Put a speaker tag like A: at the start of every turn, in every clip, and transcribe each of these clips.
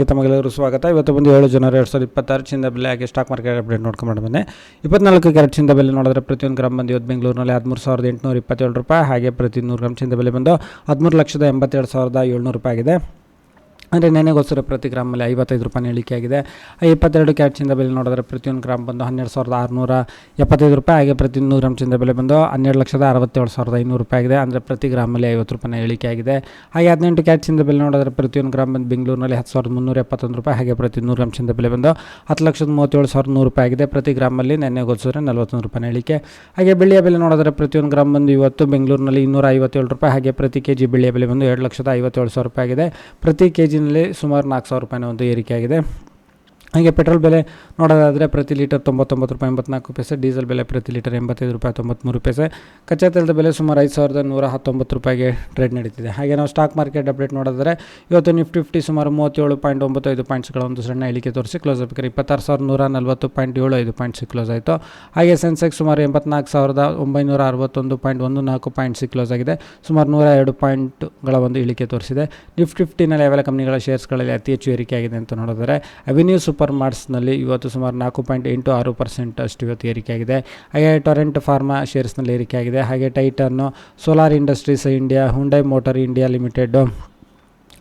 A: ತಮಗೆಲ್ಲರೂ ಸ್ವಾಗತ. ಇವತ್ತು ಬಂದು 7 ಜನವರಿ 2026 ಚಿನ್ನದ ಬೆಲೆ ಹಾಗೆ ಸ್ಟಾಕ್ ಮಾರ್ಕೆಟ್ ಅಪ್ಡೇಟ್ ನೋಡ್ಕೊಂಡು ಬಂದೆ. 24 ಕ್ಯಾರೆಟ್ ಚಿನ್ನದ ಬೆಲೆ ನೋಡಿದ್ರೆ ಪ್ರತಿಯೊಂದು ಗ್ರಾಮ್ ಬಂದು ಇವತ್ತು ಬೆಂಗಳೂರಿನಲ್ಲಿ 13,827 ರೂಪಾಯಿ, ಹಾಗೆ ಪ್ರತಿ 100 ಗ್ರಾಮ್ ಚಿನ್ನದ ಬೆಲೆ ಬಂದು 13,87,700 ರೂಪಾಯಿ ಆಗಿದೆ. ಅಂದರೆ ನೆನೆಗೋಸ್ಕರ ಪ್ರತಿ ಗ್ರಾಮಲ್ಲಿ 55 ರೂಪಾಯಿ ಇಳಿಕೆ ಆಗಿದೆ. 22 ಕ್ಯಾರೆಟ್ ಚಿನ್ನದ ಬೆಲೆ ನೋಡಿದ್ರೆ ಪ್ರತಿಯೊಂದು ಗ್ರಾಮ್ ಬಂದು 12,675 ರೂಪಾಯಿ, ಹಾಗೆ ಪ್ರತಿ 100 ಗ್ರಾಮ್ ಚಿನ್ನದ ಬೆಲೆ ಬಂದು 12,67,500 ರೂಪಾಯಿ ಆಗಿದೆ. ಅಂದರೆ ಪ್ರತಿ ಗ್ರಾಮಲ್ಲಿ 50 ರೂಪಾಯಿ ಇಳಿಕೆ ಆಗಿದೆ. ಹಾಗೆ 18 ಕ್ಯಾರೆಟ್ ಚಿನ್ನದ ಬೆಲೆ ನೋಡಿದ್ರೆ ಪ್ರತಿಯೊಂದು ಗ್ರಾಮ್ ಬಂದು ಬೆಂಗಳೂರಿನಲ್ಲಿ 10,371 ರೂಪಾಯಿ, ಹಾಗೆ ಪ್ರತಿ 100 ಗ್ರಾಮ್ ಚಿನ್ನದ ಬೆಲೆ ಬಂದು 10,37,100 ರೂಪಾಯಿ ಆಗಿದೆ. ಪ್ರತಿ ಗ್ರಾಮಲ್ಲಿ ನೆನೆಗೋಸ್ಕರ 41 ರೂಪಾಯಿ ಇಳಿಕೆ. ಹಾಗೆ ಬೆಳ್ಳಿಯ ಬೆಲೆ ನೋಡಿದ್ರೆ ಪ್ರತಿಯೊಂದು ಗ್ರಾಮ್ ಬಂದು ಇವತ್ತು ಬೆಂಗಳೂರಿನಲ್ಲಿ 257 ರೂಪಾಯಿ, ಹಾಗೆ ಪ್ರತಿ ಕೆಜಿ ಬೆಳ್ಳಿಯ ಬೆಲೆ ಬಂದು 2,57,000 ರೂಪಾಯಿ ಆಗಿದೆ. ಪ್ರತಿ ಕೆಜಿನಲ್ಲಿ ಸುಮಾರು 4,000 ರೂಪಾಯಿನ ಒಂದು ಏರಿಕೆಯಾಗಿದೆ. ಹಾಗೆ ಪೆಟ್ರೋಲ್ ಬೆಲೆ ನೋಡೋದಾದರೆ ಪ್ರತಿ ಲೀಟರ್ 99 ರೂಪಾಯಿ 84 ಪೈಸೆ, ಡೀಸೆಲ್ ಬೆಲೆ ಪ್ರತಿ ಲೀಟರ್ 85 ರೂಪಾಯಿ 93 ಪೈಸೆ, ಕಚ್ಚಾ ತೈಲದ ಬೆಲೆ ಸುಮಾರು 5,119 ರೂಪಾಯಿಗೆ ಟ್ರೇಡ್ ನಡೀತಿದೆ. ಹಾಗೆ ನಾವು ಸ್ಟಾಕ್ ಮಾರ್ಕೆಟ್ ಅಪ್ಡೇಟ್ ನೋಡಿದ್ರೆ ಇವತ್ತು ನಿಫ್ಟಿ 50 ಸುಮಾರು 37.95 ಪಾಯಿಂಟ್ಸ್ಗಳ ಒಂದು ಸಣ್ಣ ಇಳಿಕೆ ತೋರಿಸಿ ಕ್ಲೋಸ್ ಆಗಬೇಕಾದ್ರೆ 26,140.75 ಪಾಯಿಂಟ್ಸ್ ಕ್ಲೋಸ್ ಆಯಿತು. ಹಾಗೆ ಸೆನ್ಸೆಕ್ಸ್ ಸುಮಾರು 84,961.14 ಪಾಯಿಂಟ್ಸ್ ಕ್ಲೋಸ್ ಆಗಿದೆ, ಸುಮಾರು 102 ಪಾಯಿಂಟ್ಗಳ ಒಂದು ಇಳಿಕೆ ತೋರಿಸಿದೆ. ನಿಫ್ಟಿ 50ನಲ್ಲಿ ಯಾವೆಲ್ಲ ಕಂಪನಿಗಳ ಶೇರ್ಸ್ಗಳಲ್ಲಿ ಅತಿ ಹೆಚ್ಚು ಏರಿಕೆ ಆಗಿದೆ ಅಂತ ನೋಡಿದರೆ ಅವೆನ್ಯೂ ಸೂಪರ್ ಮಾರ್ಟ್ಸ್ನಲ್ಲಿ ಇವತ್ತು ಸುಮಾರು 4.86% ಅಷ್ಟು ಇವತ್ತು ಏರಿಕೆಯಾಗಿದೆ. ಹಾಗೆ ಟೊರೆಂಟ್ ಫಾರ್ಮಾ ಶೇರ್ಸ್ನಲ್ಲಿ ಏರಿಕೆಯಾಗಿದೆ. ಹಾಗೆ ಟೈಟನ್ನು, solar industries India, Hyundai motor India limited,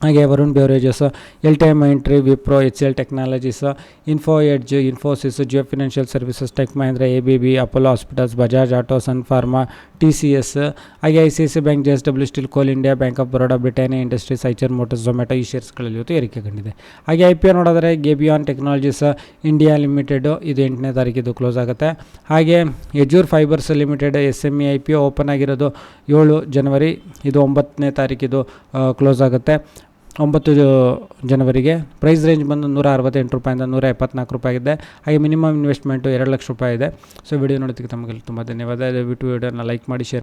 A: ಹಾಗೆ Varun beverages, LTI Mindtree, Wipro, HCL technologies, info edge, Infosys, Jio financial services, tech Mahindra, ABB, Apollo hospitals, Bajaj auto, sun pharma, TCS, ಹಾಗೆ ICICI bank, JSW steel, coal India, bank of Baroda, Britannia industries, Eicher motors, Zomato ಈ ಶೇರ್ಸ್ಗಳಲ್ಲಿ ಇವತ್ತು ಏರಿಕೆ ಕಂಡಿದೆ. ಹಾಗೆ IPO ನೋಡಿದರೆ ಗೇಬಿಯಾನ್ technologies India limited ಇದು 8ನೇ ತಾರೀಕಿದು close ಆಗುತ್ತೆ. ಹಾಗೆ Yajur fibres limited SME IPO open ಆಗಿರೋದು 7 ಜನವರಿ, ಇದು 9ನೇ ತಾರೀಕಿದು ಕ್ಲೋಸ್ ಆಗುತ್ತೆ 9 ಜನವರಿಗೆ. ಪ್ರೈಸ್ ರೇಂಜ್ ಬಂದು 168 ರೂಪಾಯಿಂದ 174 ರೂಪಾಯಿ ಇದೆ. ಹಾಗೆ ಮಿನಿಮಮ್ ಇನ್ವೆಸ್ಟ್ಮೆಂಟು 2 ಲಕ್ಷ ರೂಪಾಯಿ ಇದೆ. ಸೊ ವಿಡಿಯೋ ನೋಡೋದಕ್ಕೆ ತಮಗೆ ತುಂಬ ಧನ್ಯವಾದ. ದಯವಿಟ್ಟು ವಿಡಿಯೋನ ಲೈಕ್ ಮಾಡಿ, ಶೇರ್